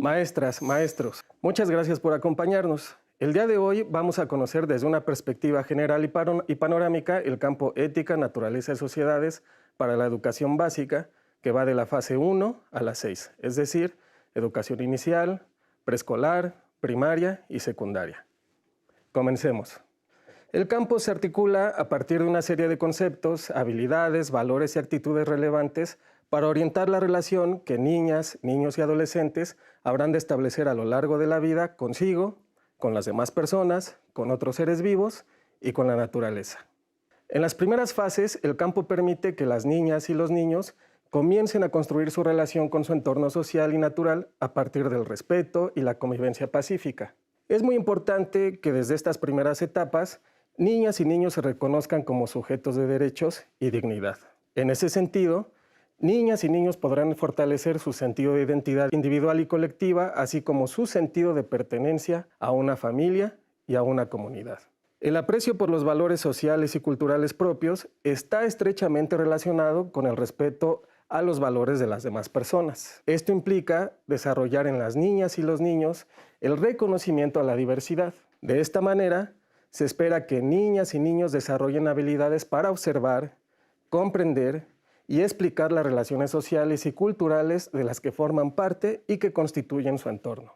Maestras, maestros, muchas gracias por acompañarnos. El día de hoy vamos a conocer desde una perspectiva general y panorámica el campo ética, naturaleza y sociedades para la educación básica, que va de la fase 1 a la 6, es decir, educación inicial, preescolar, primaria y secundaria. Comencemos. El campo se articula a partir de una serie de conceptos, habilidades, valores y actitudes relevantes para orientar la relación que niñas, niños y adolescentes habrán de establecer a lo largo de la vida consigo, con las demás personas, con otros seres vivos y con la naturaleza. En las primeras fases, el campo permite que las niñas y los niños comiencen a construir su relación con su entorno social y natural a partir del respeto y la convivencia pacífica. Es muy importante que desde estas primeras etapas, niñas y niños se reconozcan como sujetos de derechos y dignidad. En ese sentido, niñas y niños podrán fortalecer su sentido de identidad individual y colectiva, así como su sentido de pertenencia a una familia y a una comunidad. El aprecio por los valores sociales y culturales propios está estrechamente relacionado con el respeto a los valores de las demás personas. Esto implica desarrollar en las niñas y los niños el reconocimiento a la diversidad. De esta manera, se espera que niñas y niños desarrollen habilidades para observar, comprender y explicar las relaciones sociales y culturales de las que forman parte y que constituyen su entorno.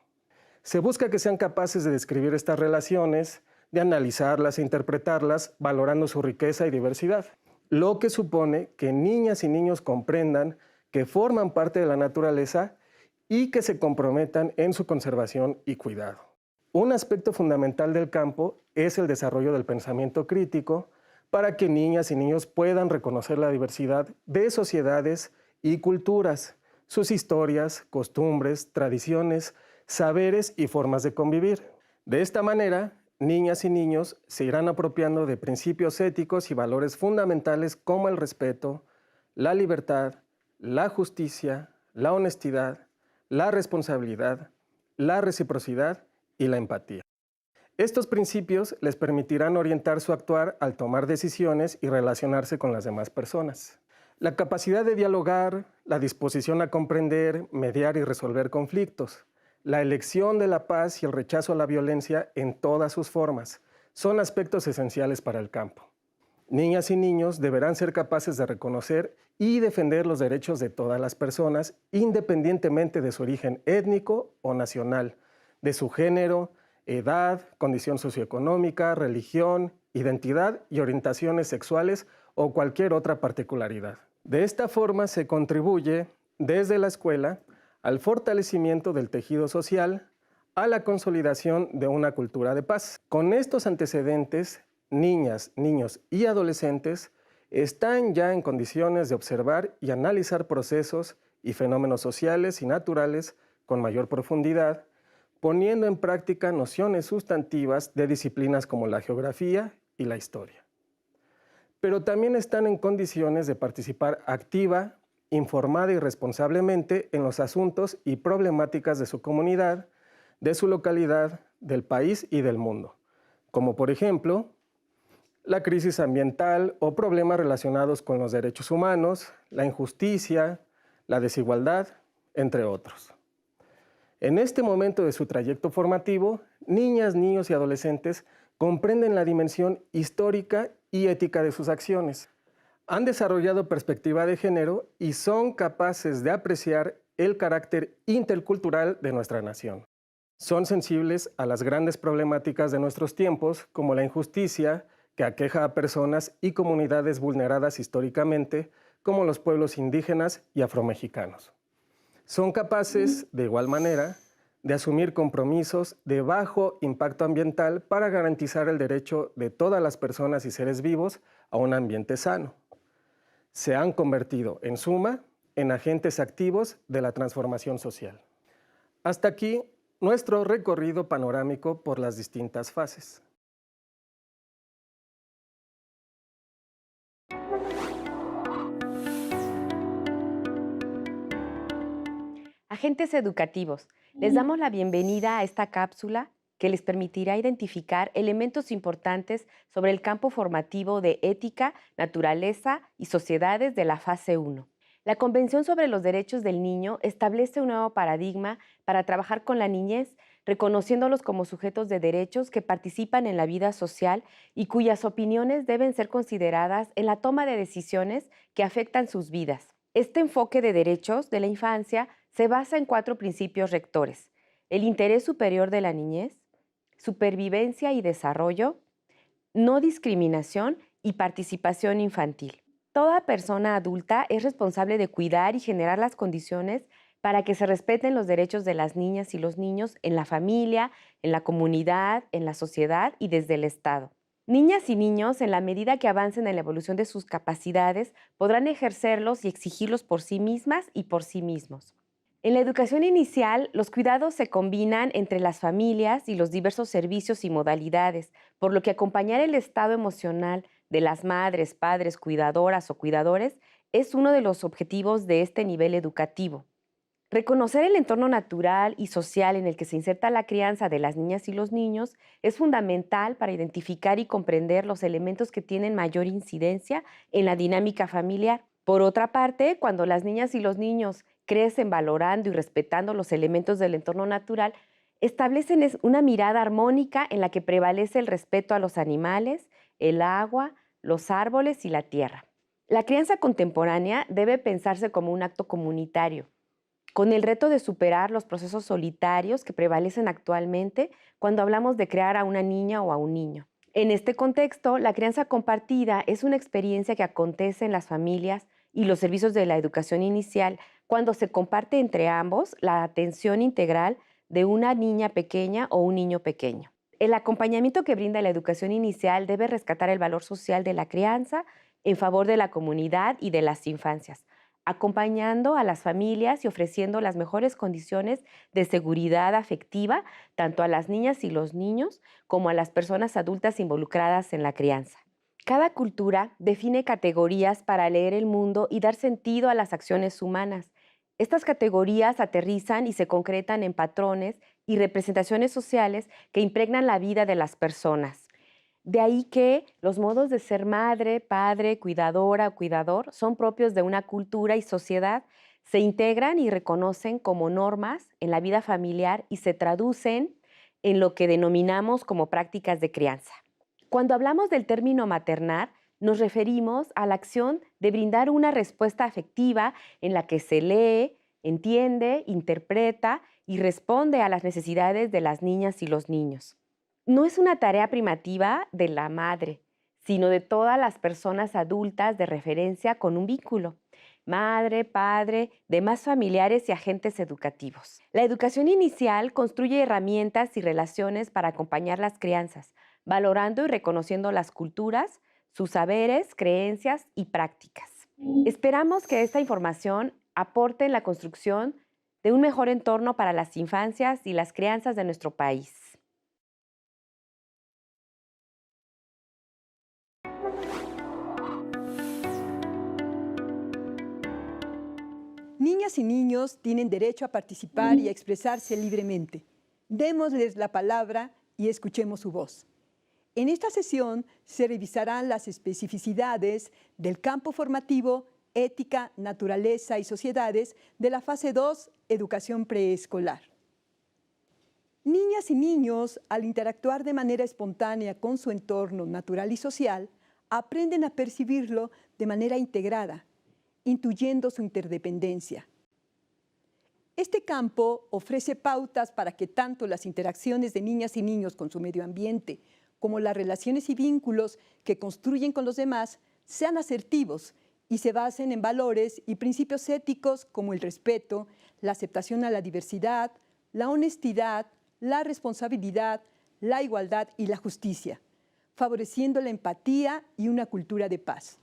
Se busca que sean capaces de describir estas relaciones, de analizarlas e interpretarlas, valorando su riqueza y diversidad, lo que supone que niñas y niños comprendan que forman parte de la naturaleza y que se comprometan en su conservación y cuidado. Un aspecto fundamental del campo es el desarrollo del pensamiento crítico para que niñas y niños puedan reconocer la diversidad de sociedades y culturas, sus historias, costumbres, tradiciones, saberes y formas de convivir. De esta manera, niñas y niños se irán apropiando de principios éticos y valores fundamentales como el respeto, la libertad, la justicia, la honestidad, la responsabilidad, la reciprocidad y la empatía. Estos principios les permitirán orientar su actuar al tomar decisiones y relacionarse con las demás personas. La capacidad de dialogar, la disposición a comprender, mediar y resolver conflictos, la elección de la paz y el rechazo a la violencia en todas sus formas son aspectos esenciales para el campo. Niñas y niños deberán ser capaces de reconocer y defender los derechos de todas las personas, independientemente de su origen étnico o nacional, de su género, edad, condición socioeconómica, religión, identidad y orientaciones sexuales o cualquier otra particularidad. De esta forma se contribuye desde la escuela al fortalecimiento del tejido social, a la consolidación de una cultura de paz. Con estos antecedentes, niñas, niños y adolescentes están ya en condiciones de observar y analizar procesos y fenómenos sociales y naturales con mayor profundidad, poniendo en práctica nociones sustantivas de disciplinas como la geografía y la historia. Pero también están en condiciones de participar activa, informada y responsablemente en los asuntos y problemáticas de su comunidad, de su localidad, del país y del mundo, como por ejemplo, la crisis ambiental o problemas relacionados con los derechos humanos, la injusticia, la desigualdad, entre otros. En este momento de su trayecto formativo, niñas, niños y adolescentes comprenden la dimensión histórica y ética de sus acciones. Han desarrollado perspectiva de género y son capaces de apreciar el carácter intercultural de nuestra nación. Son sensibles a las grandes problemáticas de nuestros tiempos, como la injusticia que aqueja a personas y comunidades vulneradas históricamente, como los pueblos indígenas y afromexicanos. Son capaces, de igual manera, de asumir compromisos de bajo impacto ambiental para garantizar el derecho de todas las personas y seres vivos a un ambiente sano. Se han convertido, en suma, en agentes activos de la transformación social. Hasta aquí nuestro recorrido panorámico por las distintas fases. Agentes educativos, les damos la bienvenida a esta cápsula que les permitirá identificar elementos importantes sobre el campo formativo de ética, naturaleza y sociedades de la fase 1. La Convención sobre los Derechos del Niño establece un nuevo paradigma para trabajar con la niñez, reconociéndolos como sujetos de derechos que participan en la vida social y cuyas opiniones deben ser consideradas en la toma de decisiones que afectan sus vidas. Este enfoque de derechos de la infancia se basa en 4 principios rectores: el interés superior de la niñez, supervivencia y desarrollo, no discriminación y participación infantil. Toda persona adulta es responsable de cuidar y generar las condiciones para que se respeten los derechos de las niñas y los niños en la familia, en la comunidad, en la sociedad y desde el Estado. Niñas y niños, en la medida que avancen en la evolución de sus capacidades, podrán ejercerlos y exigirlos por sí mismas y por sí mismos. En la educación inicial, los cuidados se combinan entre las familias y los diversos servicios y modalidades, por lo que acompañar el estado emocional de las madres, padres, cuidadoras o cuidadores es uno de los objetivos de este nivel educativo. Reconocer el entorno natural y social en el que se inserta la crianza de las niñas y los niños es fundamental para identificar y comprender los elementos que tienen mayor incidencia en la dinámica familiar. Por otra parte, cuando las niñas y los niños crecen valorando y respetando los elementos del entorno natural, establecen una mirada armónica en la que prevalece el respeto a los animales, el agua, los árboles y la tierra. La crianza contemporánea debe pensarse como un acto comunitario, con el reto de superar los procesos solitarios que prevalecen actualmente cuando hablamos de crear a una niña o a un niño. En este contexto, la crianza compartida es una experiencia que acontece en las familias y los servicios de la educación inicial cuando se comparte entre ambos la atención integral de una niña pequeña o un niño pequeño. El acompañamiento que brinda la educación inicial debe rescatar el valor social de la crianza en favor de la comunidad y de las infancias, acompañando a las familias y ofreciendo las mejores condiciones de seguridad afectiva tanto a las niñas y los niños como a las personas adultas involucradas en la crianza. Cada cultura define categorías para leer el mundo y dar sentido a las acciones humanas. Estas categorías aterrizan y se concretan en patrones y representaciones sociales que impregnan la vida de las personas. De ahí que los modos de ser madre, padre, cuidadora o cuidador son propios de una cultura y sociedad, se integran y reconocen como normas en la vida familiar y se traducen en lo que denominamos como prácticas de crianza. Cuando hablamos del término maternar, nos referimos a la acción de brindar una respuesta afectiva en la que se lee, entiende, interpreta y responde a las necesidades de las niñas y los niños. No es una tarea primativa de la madre, sino de todas las personas adultas de referencia con un vínculo: madre, padre, demás familiares y agentes educativos. La educación inicial construye herramientas y relaciones para acompañar las crianzas, valorando y reconociendo las culturas, sus saberes, creencias y prácticas. Esperamos que esta información aporte en la construcción de un mejor entorno para las infancias y las crianzas de nuestro país. Niñas y niños tienen derecho a participar y a expresarse libremente. Démosles la palabra y escuchemos su voz. En esta sesión se revisarán las especificidades del campo formativo Ética, Naturaleza y Sociedades de la fase 2, Educación Preescolar. Niñas y niños, al interactuar de manera espontánea con su entorno natural y social, aprenden a percibirlo de manera integrada, intuyendo su interdependencia. Este campo ofrece pautas para que tanto las interacciones de niñas y niños con su medio ambiente como las relaciones y vínculos que construyen con los demás sean asertivos y se basen en valores y principios éticos como el respeto, la aceptación a la diversidad, la honestidad, la responsabilidad, la igualdad y la justicia, favoreciendo la empatía y una cultura de paz.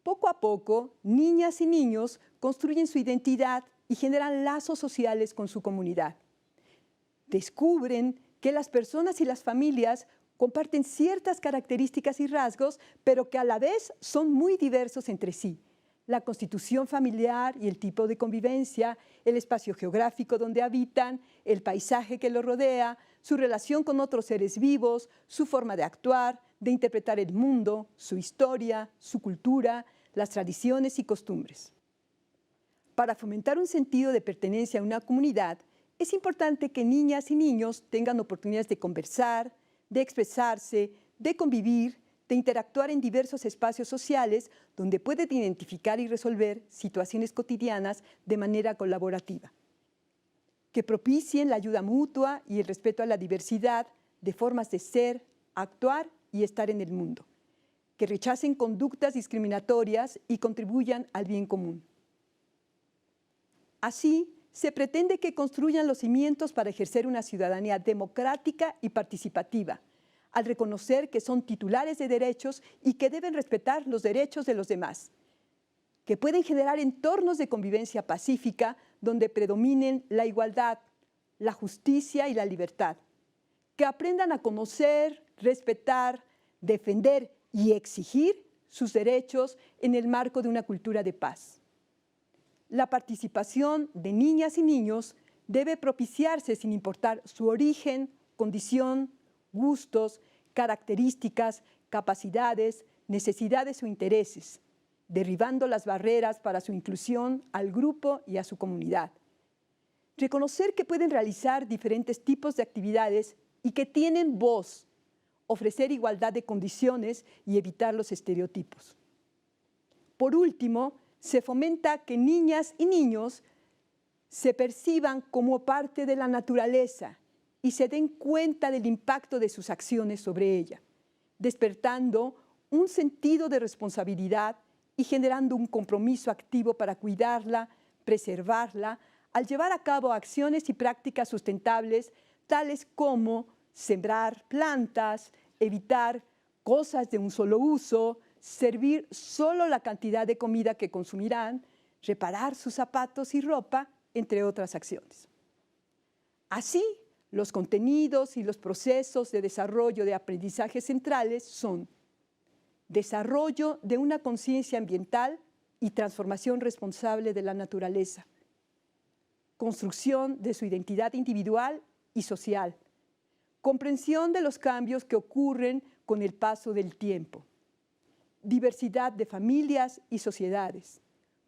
Poco a poco, niñas y niños construyen su identidad y generan lazos sociales con su comunidad. Descubren que las personas y las familias comparten ciertas características y rasgos, pero que a la vez son muy diversos entre sí. La constitución familiar y el tipo de convivencia, el espacio geográfico donde habitan, el paisaje que los rodea, su relación con otros seres vivos, su forma de actuar, de interpretar el mundo, su historia, su cultura, las tradiciones y costumbres. Para fomentar un sentido de pertenencia a una comunidad, es importante que niñas y niños tengan oportunidades de conversar, de expresarse, de convivir, de interactuar en diversos espacios sociales donde pueden identificar y resolver situaciones cotidianas de manera colaborativa, que propicien la ayuda mutua y el respeto a la diversidad de formas de ser, actuar y estar en el mundo, que rechacen conductas discriminatorias y contribuyan al bien común. Así, se pretende que construyan los cimientos para ejercer una ciudadanía democrática y participativa, al reconocer que son titulares de derechos y que deben respetar los derechos de los demás, que pueden generar entornos de convivencia pacífica donde predominen la igualdad, la justicia y la libertad, que aprendan a conocer, respetar, defender y exigir sus derechos en el marco de una cultura de paz. La participación de niñas y niños debe propiciarse sin importar su origen, condición, gustos, características, capacidades, necesidades o intereses, derribando las barreras para su inclusión al grupo y a su comunidad. Reconocer que pueden realizar diferentes tipos de actividades y que tienen voz, ofrecer igualdad de condiciones y evitar los estereotipos. Por último, se fomenta que niñas y niños se perciban como parte de la naturaleza y se den cuenta del impacto de sus acciones sobre ella, despertando un sentido de responsabilidad y generando un compromiso activo para cuidarla, preservarla, al llevar a cabo acciones y prácticas sustentables, tales como sembrar plantas, evitar cosas de un solo uso, servir solo la cantidad de comida que consumirán, reparar sus zapatos y ropa, entre otras acciones. Así, los contenidos y los procesos de desarrollo de aprendizaje centrales son desarrollo de una conciencia ambiental y transformación responsable de la naturaleza, construcción de su identidad individual y social, comprensión de los cambios que ocurren con el paso del tiempo, diversidad de familias y sociedades,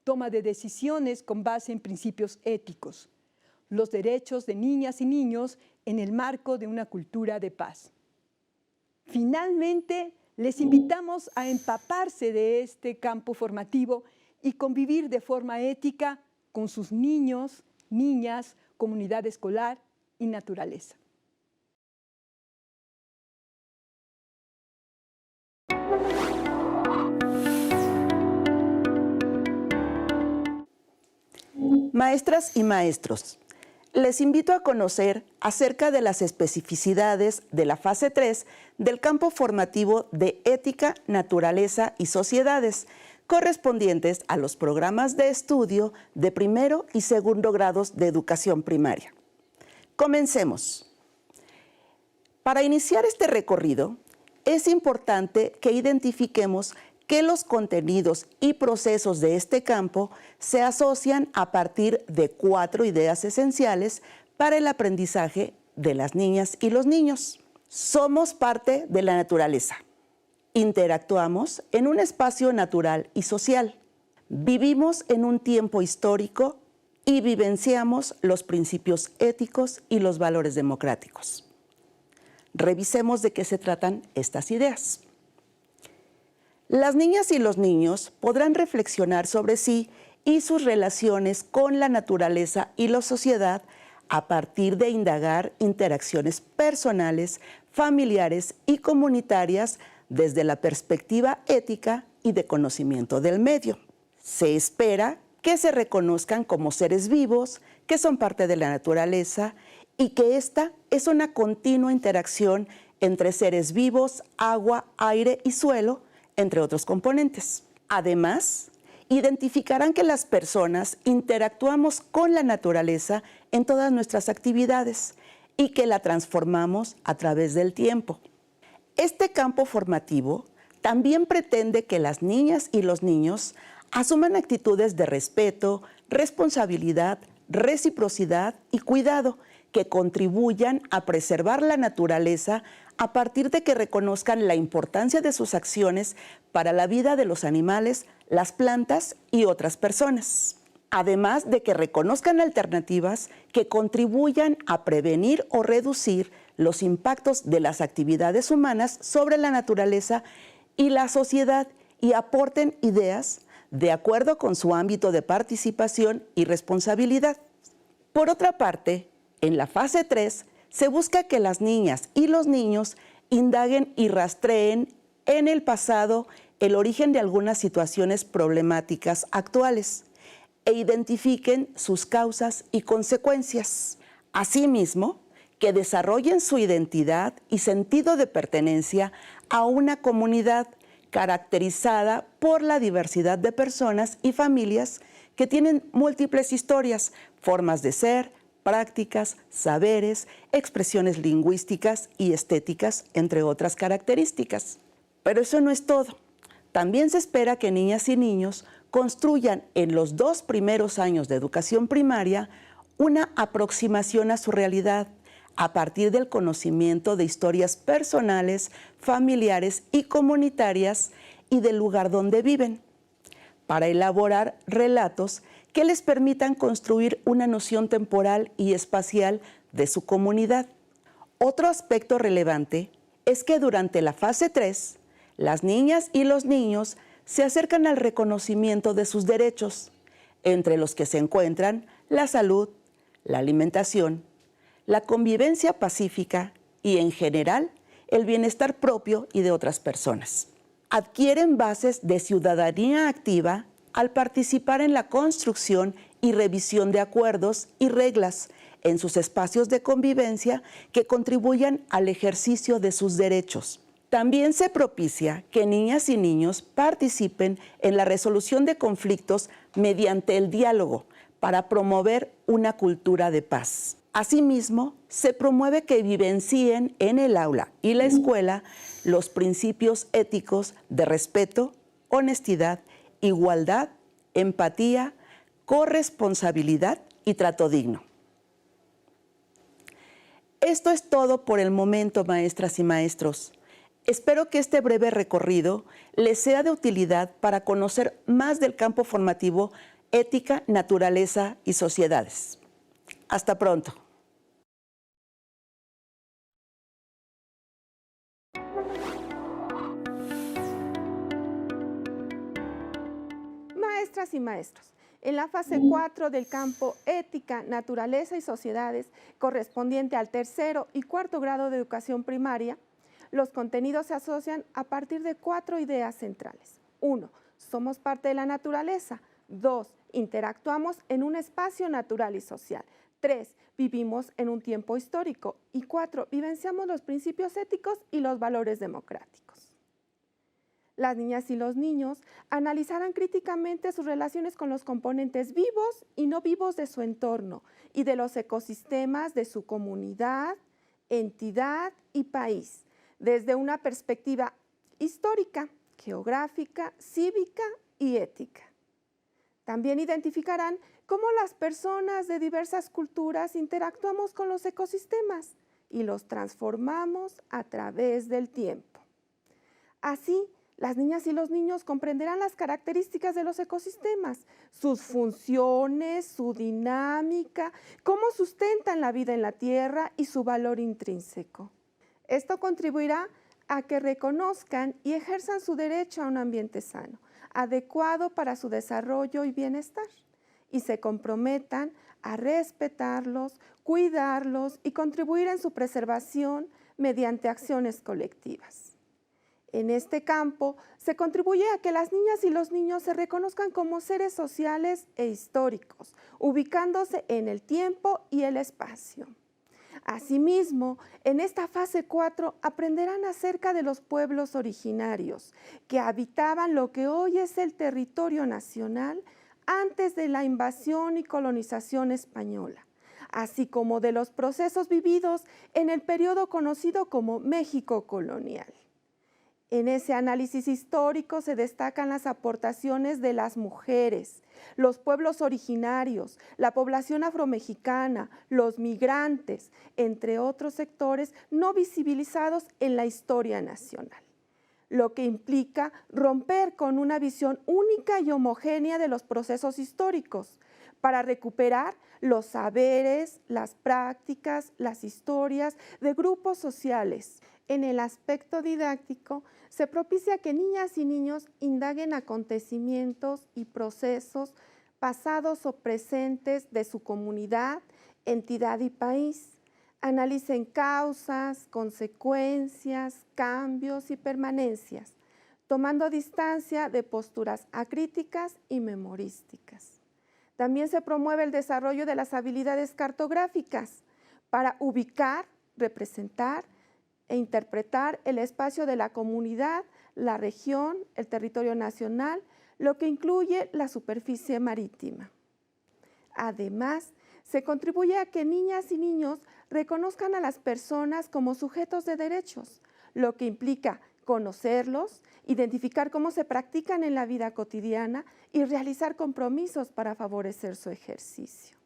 toma de decisiones con base en principios éticos, los derechos de niñas y niños en el marco de una cultura de paz. Finalmente, les invitamos a empaparse de este campo formativo y convivir de forma ética con sus niños, niñas, comunidad escolar y naturaleza. Maestras y maestros, les invito a conocer acerca de las especificidades de la fase 3 del campo formativo de Ética, Naturaleza y Sociedades, correspondientes a los programas de estudio de primero y segundo grados de educación primaria. Comencemos. Para iniciar este recorrido, es importante que identifiquemos que los contenidos y procesos de este campo se asocian a partir de 4 ideas esenciales para el aprendizaje de las niñas y los niños. Somos parte de la naturaleza. Interactuamos en un espacio natural y social. Vivimos en un tiempo histórico y vivenciamos los principios éticos y los valores democráticos. Revisemos de qué se tratan estas ideas. Las niñas y los niños podrán reflexionar sobre sí y sus relaciones con la naturaleza y la sociedad a partir de indagar interacciones personales, familiares y comunitarias desde la perspectiva ética y de conocimiento del medio. Se espera que se reconozcan como seres vivos, que son parte de la naturaleza y que esta es una continua interacción entre seres vivos, agua, aire y suelo, entre otros componentes. Además, identificarán que las personas interactuamos con la naturaleza en todas nuestras actividades y que la transformamos a través del tiempo. Este campo formativo también pretende que las niñas y los niños asuman actitudes de respeto, responsabilidad, reciprocidad y cuidado que contribuyan a preservar la naturaleza a partir de que reconozcan la importancia de sus acciones para la vida de los animales, las plantas y otras personas. Además de que reconozcan alternativas que contribuyan a prevenir o reducir los impactos de las actividades humanas sobre la naturaleza y la sociedad y aporten ideas de acuerdo con su ámbito de participación y responsabilidad. Por otra parte, en la fase 3 se busca que las niñas y los niños indaguen y rastreen en el pasado el origen de algunas situaciones problemáticas actuales e identifiquen sus causas y consecuencias. Asimismo, que desarrollen su identidad y sentido de pertenencia a una comunidad caracterizada por la diversidad de personas y familias que tienen múltiples historias, formas de ser, prácticas, saberes, expresiones lingüísticas y estéticas, entre otras características. Pero eso no es todo. También se espera que niñas y niños construyan en los 2 primeros años de educación primaria una aproximación a su realidad a partir del conocimiento de historias personales, familiares y comunitarias y del lugar donde viven, para elaborar relatos que les permitan construir una noción temporal y espacial de su comunidad. Otro aspecto relevante es que durante la fase 3, las niñas y los niños se acercan al reconocimiento de sus derechos, entre los que se encuentran la salud, la alimentación, la convivencia pacífica y, en general, el bienestar propio y de otras personas. Adquieren bases de ciudadanía activa al participar en la construcción y revisión de acuerdos y reglas en sus espacios de convivencia que contribuyan al ejercicio de sus derechos. También se propicia que niñas y niños participen en la resolución de conflictos mediante el diálogo para promover una cultura de paz. Asimismo, se promueve que vivencien en el aula y la escuela los principios éticos de respeto, honestidad, igualdad, empatía, corresponsabilidad y trato digno. Esto es todo por el momento, maestras y maestros. Espero que este breve recorrido les sea de utilidad para conocer más del campo formativo Ética, Naturaleza y Sociedades. Hasta pronto. Maestras y maestros, en la fase 4 del campo Ética, Naturaleza y Sociedades, correspondiente al 3º y 4º grado de educación primaria, los contenidos se asocian a partir de 4 ideas centrales. 1. Somos parte de la naturaleza. 2. Interactuamos en un espacio natural y social. 3. Vivimos en un tiempo histórico. Y 4. Vivenciamos los principios éticos y los valores democráticos. Las niñas y los niños analizarán críticamente sus relaciones con los componentes vivos y no vivos de su entorno y de los ecosistemas de su comunidad, entidad y país, desde una perspectiva histórica, geográfica, cívica y ética. También identificarán cómo las personas de diversas culturas interactuamos con los ecosistemas y los transformamos a través del tiempo. Así, las niñas y los niños comprenderán las características de los ecosistemas, sus funciones, su dinámica, cómo sustentan la vida en la Tierra y su valor intrínseco. Esto contribuirá a que reconozcan y ejerzan su derecho a un ambiente sano, adecuado para su desarrollo y bienestar, y se comprometan a respetarlos, cuidarlos y contribuir en su preservación mediante acciones colectivas. En este campo se contribuye a que las niñas y los niños se reconozcan como seres sociales e históricos, ubicándose en el tiempo y el espacio. Asimismo, en esta fase 4 aprenderán acerca de los pueblos originarios que habitaban lo que hoy es el territorio nacional antes de la invasión y colonización española, así como de los procesos vividos en el periodo conocido como México colonial. En ese análisis histórico se destacan las aportaciones de las mujeres, los pueblos originarios, la población afromexicana, los migrantes, entre otros sectores no visibilizados en la historia nacional, lo que implica romper con una visión única y homogénea de los procesos históricos para recuperar los saberes, las prácticas, las historias de grupos sociales. En el aspecto didáctico, se propicia que niñas y niños indaguen acontecimientos y procesos pasados o presentes de su comunidad, entidad y país. Analicen causas, consecuencias, cambios y permanencias, tomando distancia de posturas acríticas y memorísticas. También se promueve el desarrollo de las habilidades cartográficas para ubicar, representar e interpretar el espacio de la comunidad, la región, el territorio nacional, lo que incluye la superficie marítima. Además, se contribuye a que niñas y niños reconozcan a las personas como sujetos de derechos, lo que implica conocerlos, identificar cómo se practican en la vida cotidiana y realizar compromisos para favorecer su ejercicio.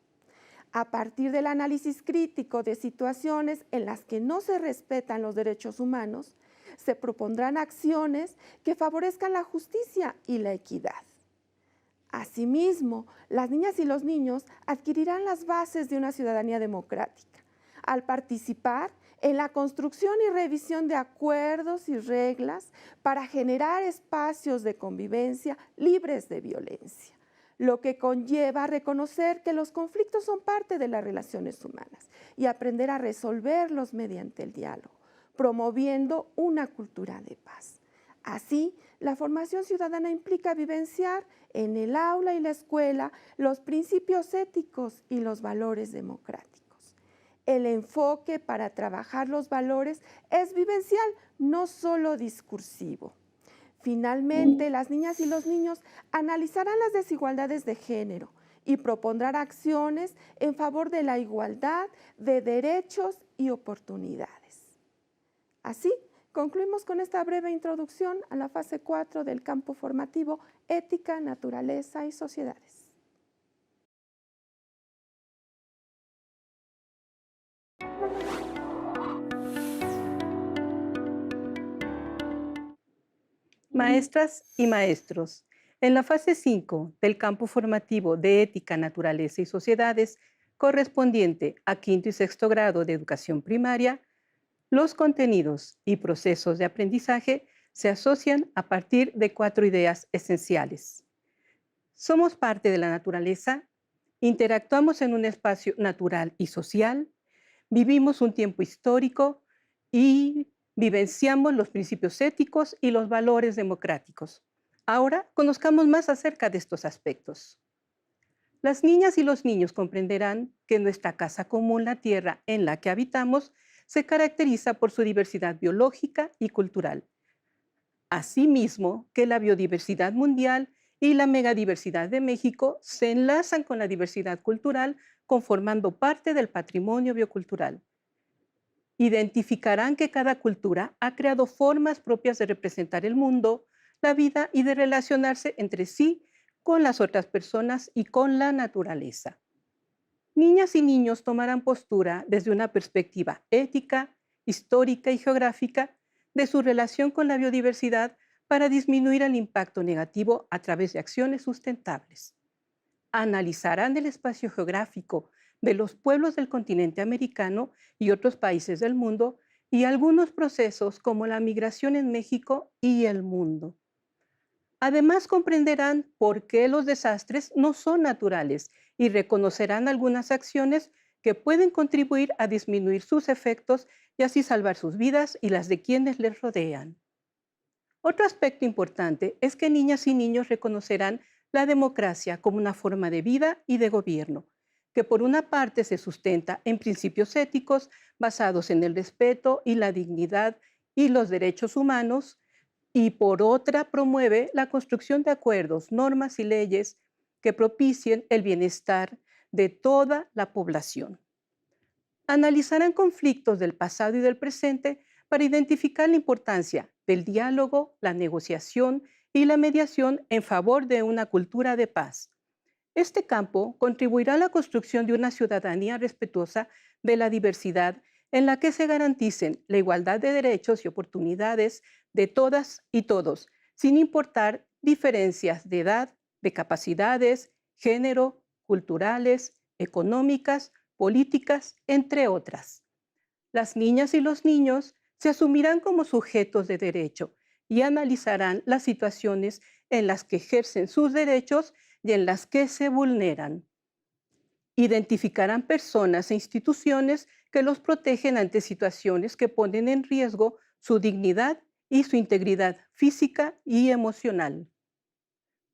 A partir del análisis crítico de situaciones en las que no se respetan los derechos humanos, se propondrán acciones que favorezcan la justicia y la equidad. Asimismo, las niñas y los niños adquirirán las bases de una ciudadanía democrática al participar en la construcción y revisión de acuerdos y reglas para generar espacios de convivencia libres de violencia, lo que conlleva a reconocer que los conflictos son parte de las relaciones humanas y aprender a resolverlos mediante el diálogo, promoviendo una cultura de paz. Así, la formación ciudadana implica vivenciar en el aula y la escuela los principios éticos y los valores democráticos. El enfoque para trabajar los valores es vivencial, no solo discursivo. Finalmente, las niñas y los niños analizarán las desigualdades de género y propondrán acciones en favor de la igualdad de derechos y oportunidades. Así, concluimos con esta breve introducción a la fase 4 del campo formativo Ética, Naturaleza y Sociedades. Maestras y maestros, en la fase 5 del campo formativo de Ética, Naturaleza y Sociedades, correspondiente a quinto y sexto grado de educación primaria, los contenidos y procesos de aprendizaje se asocian a partir de 4 ideas esenciales. Somos parte de la naturaleza, interactuamos en un espacio natural y social, vivimos un tiempo histórico y vivenciamos los principios éticos y los valores democráticos. Ahora conozcamos más acerca de estos aspectos. Las niñas y los niños comprenderán que nuestra casa común, la tierra en la que habitamos, se caracteriza por su diversidad biológica y cultural. Asimismo, que la biodiversidad mundial y la megadiversidad de México se enlazan con la diversidad cultural, conformando parte del patrimonio biocultural. Identificarán que cada cultura ha creado formas propias de representar el mundo, la vida y de relacionarse entre sí con las otras personas y con la naturaleza. Niñas y niños tomarán postura desde una perspectiva ética, histórica y geográfica de su relación con la biodiversidad para disminuir el impacto negativo a través de acciones sustentables. Analizarán el espacio geográfico de los pueblos del continente americano y otros países del mundo y algunos procesos como la migración en México y el mundo. Además, comprenderán por qué los desastres no son naturales y reconocerán algunas acciones que pueden contribuir a disminuir sus efectos y así salvar sus vidas y las de quienes les rodean. Otro aspecto importante es que niñas y niños reconocerán la democracia como una forma de vida y de gobierno, que por una parte se sustenta en principios éticos basados en el respeto y la dignidad y los derechos humanos, y por otra promueve la construcción de acuerdos, normas y leyes que propicien el bienestar de toda la población. Analizarán conflictos del pasado y del presente para identificar la importancia del diálogo, la negociación y la mediación en favor de una cultura de paz. Este campo contribuirá a la construcción de una ciudadanía respetuosa de la diversidad en la que se garanticen la igualdad de derechos y oportunidades de todas y todos, sin importar diferencias de edad, de capacidades, género, culturales, económicas, políticas, entre otras. Las niñas y los niños se asumirán como sujetos de derecho y analizarán las situaciones en las que ejercen sus derechos y en las que se vulneran. Identificarán personas e instituciones que los protegen ante situaciones que ponen en riesgo su dignidad y su integridad física y emocional.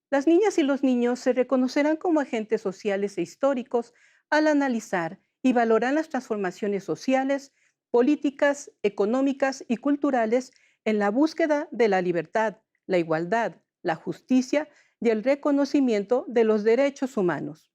Las niñas y los niños se reconocerán como agentes sociales e históricos al analizar y valorar las transformaciones sociales, políticas, económicas y culturales en la búsqueda de la libertad, la igualdad, la justicia y el reconocimiento de los derechos humanos.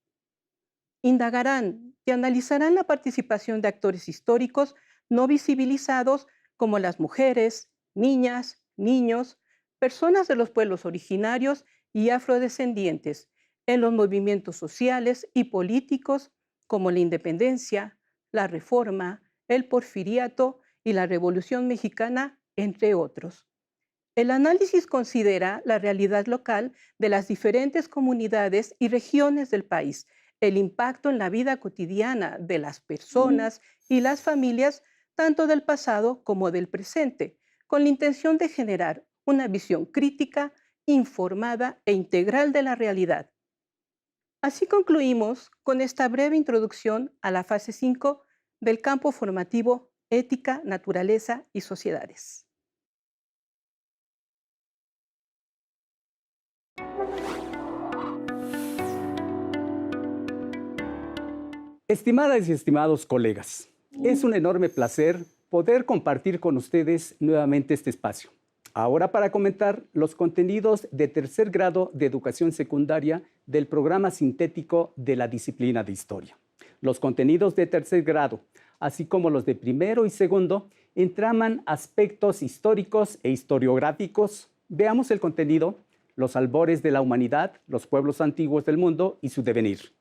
Indagarán y analizarán la participación de actores históricos no visibilizados como las mujeres, niñas, niños, personas de los pueblos originarios y afrodescendientes en los movimientos sociales y políticos como la independencia, la reforma, el porfiriato y la Revolución Mexicana, entre otros. El análisis considera la realidad local de las diferentes comunidades y regiones del país, el impacto en la vida cotidiana de las personas y las familias, tanto del pasado como del presente, con la intención de generar una visión crítica, informada e integral de la realidad. Así concluimos con esta breve introducción a la fase 5 del campo formativo Ética, Naturaleza y Sociedades. Estimadas y estimados colegas, es un enorme placer poder compartir con ustedes nuevamente este espacio. Ahora para comentar los contenidos de tercer grado de educación secundaria del programa sintético de la disciplina de Historia. Los contenidos de tercer grado, así como los de primero y segundo, entraman aspectos históricos e historiográficos. Veamos el contenido: los albores de la humanidad, los pueblos antiguos del mundo y su devenir.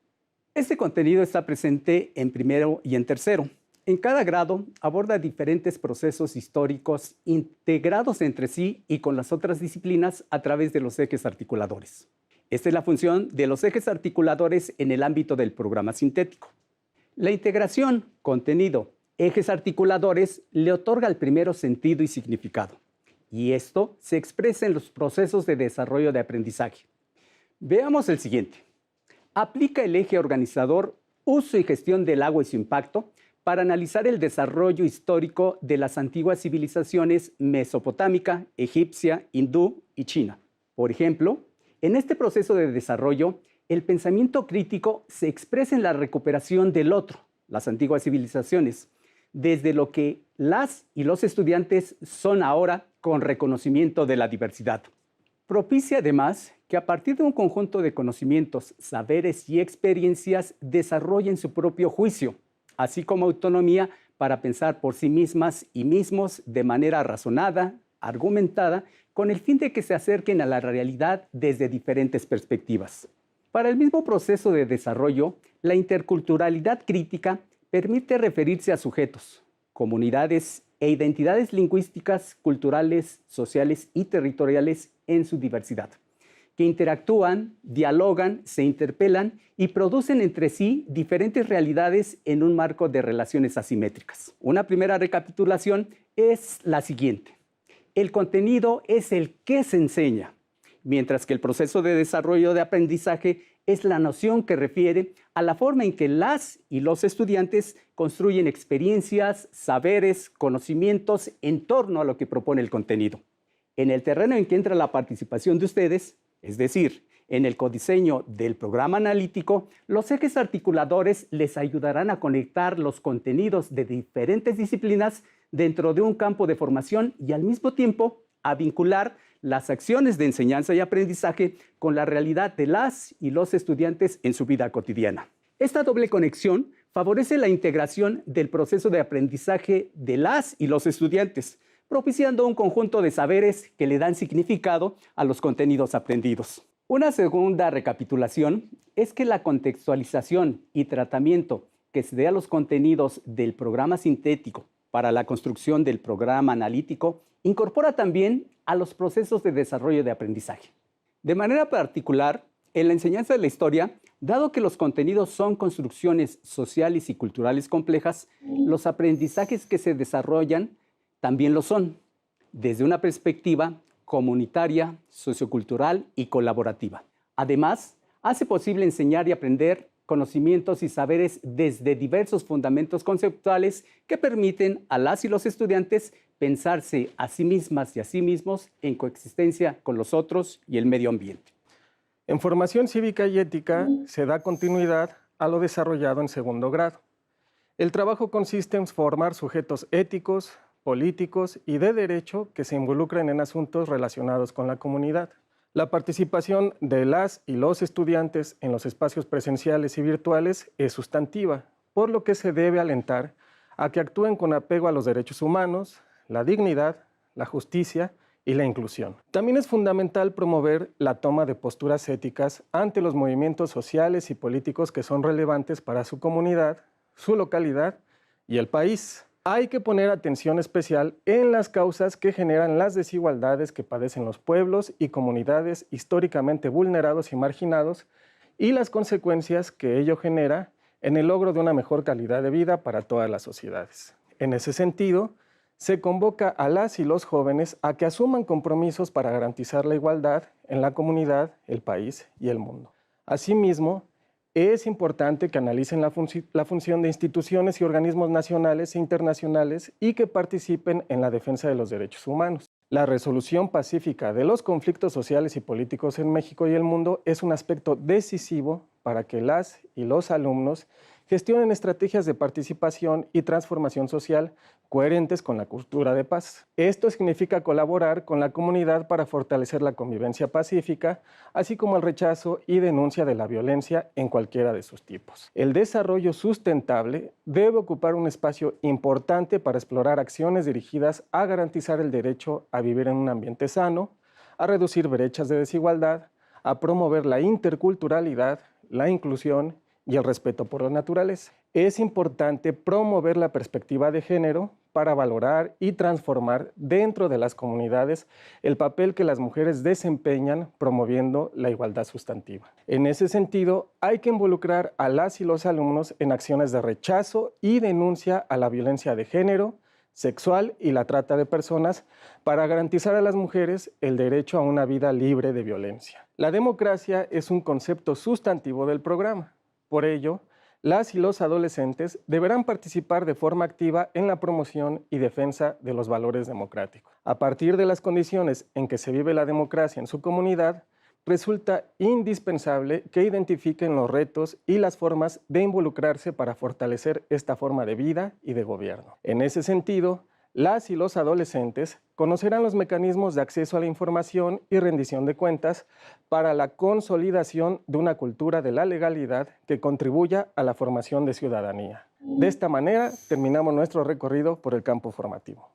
Este contenido está presente en primero y en tercero. En cada grado aborda diferentes procesos históricos integrados entre sí y con las otras disciplinas a través de los ejes articuladores. Esta es la función de los ejes articuladores en el ámbito del programa sintético. La integración, contenido, ejes articuladores le otorga al primero sentido y significado, y esto se expresa en los procesos de desarrollo de aprendizaje. Veamos el siguiente. Aplica el eje organizador uso y gestión del agua y su impacto para analizar el desarrollo histórico de las antiguas civilizaciones mesopotámica, egipcia, hindú y china. Por ejemplo, en este proceso de desarrollo, el pensamiento crítico se expresa en la recuperación del otro, las antiguas civilizaciones, desde lo que las y los estudiantes son ahora con reconocimiento de la diversidad. Propicia además que a partir de un conjunto de conocimientos, saberes y experiencias desarrollen su propio juicio, así como autonomía para pensar por sí mismas y mismos de manera razonada, argumentada, con el fin de que se acerquen a la realidad desde diferentes perspectivas. Para el mismo proceso de desarrollo, la interculturalidad crítica permite referirse a sujetos, comunidades e identidades lingüísticas, culturales, sociales y territoriales en su diversidad, que interactúan, dialogan, se interpelan y producen entre sí diferentes realidades en un marco de relaciones asimétricas. Una primera recapitulación es la siguiente. El contenido es el que se enseña, mientras que el proceso de desarrollo de aprendizaje es la noción que refiere a la forma en que las y los estudiantes construyen experiencias, saberes, conocimientos en torno a lo que propone el contenido. En el terreno en que entra la participación de ustedes, es decir, en el codiseño del programa analítico, los ejes articuladores les ayudarán a conectar los contenidos de diferentes disciplinas dentro de un campo de formación y al mismo tiempo a vincular las acciones de enseñanza y aprendizaje con la realidad de las y los estudiantes en su vida cotidiana. Esta doble conexión favorece la integración del proceso de aprendizaje de las y los estudiantes, propiciando un conjunto de saberes que le dan significado a los contenidos aprendidos. Una segunda recapitulación es que la contextualización y tratamiento que se dé a los contenidos del programa sintético para la construcción del programa analítico incorpora también a los procesos de desarrollo de aprendizaje. De manera particular, en la enseñanza de la historia, dado que los contenidos son construcciones sociales y culturales complejas, los aprendizajes que se desarrollan también lo son, desde una perspectiva comunitaria, sociocultural y colaborativa. Además, hace posible enseñar y aprender conocimientos y saberes desde diversos fundamentos conceptuales que permiten a las y los estudiantes pensarse a sí mismas y a sí mismos en coexistencia con los otros y el medio ambiente. En formación cívica y ética se da continuidad a lo desarrollado en segundo grado. El trabajo consiste en formar sujetos éticos, políticos y de derecho que se involucren en asuntos relacionados con la comunidad. La participación de las y los estudiantes en los espacios presenciales y virtuales es sustantiva, por lo que se debe alentar a que actúen con apego a los derechos humanos, la dignidad, la justicia y la inclusión. También es fundamental promover la toma de posturas éticas ante los movimientos sociales y políticos que son relevantes para su comunidad, su localidad y el país. Hay que poner atención especial en las causas que generan las desigualdades que padecen los pueblos y comunidades históricamente vulnerados y marginados y las consecuencias que ello genera en el logro de una mejor calidad de vida para todas las sociedades. En ese sentido, se convoca a las y los jóvenes a que asuman compromisos para garantizar la igualdad en la comunidad, el país y el mundo. Asimismo, es importante que analicen la función de instituciones y organismos nacionales e internacionales y que participen en la defensa de los derechos humanos. La resolución pacífica de los conflictos sociales y políticos en México y el mundo es un aspecto decisivo para que las y los alumnos gestionen estrategias de participación y transformación social coherentes con la cultura de paz. Esto significa colaborar con la comunidad para fortalecer la convivencia pacífica, así como el rechazo y denuncia de la violencia en cualquiera de sus tipos. El desarrollo sustentable debe ocupar un espacio importante para explorar acciones dirigidas a garantizar el derecho a vivir en un ambiente sano, a reducir brechas de desigualdad, a promover la interculturalidad, la inclusión y el respeto por la naturaleza. Es importante promover la perspectiva de género para valorar y transformar dentro de las comunidades el papel que las mujeres desempeñan promoviendo la igualdad sustantiva. En ese sentido, hay que involucrar a las y los alumnos en acciones de rechazo y denuncia a la violencia de género, sexual y la trata de personas para garantizar a las mujeres el derecho a una vida libre de violencia. La democracia es un concepto sustantivo del programa. Por ello, las y los adolescentes deberán participar de forma activa en la promoción y defensa de los valores democráticos. A partir de las condiciones en que se vive la democracia en su comunidad, resulta indispensable que identifiquen los retos y las formas de involucrarse para fortalecer esta forma de vida y de gobierno. En ese sentido, las y los adolescentes conocerán los mecanismos de acceso a la información y rendición de cuentas para la consolidación de una cultura de la legalidad que contribuya a la formación de ciudadanía. De esta manera, terminamos nuestro recorrido por el campo formativo.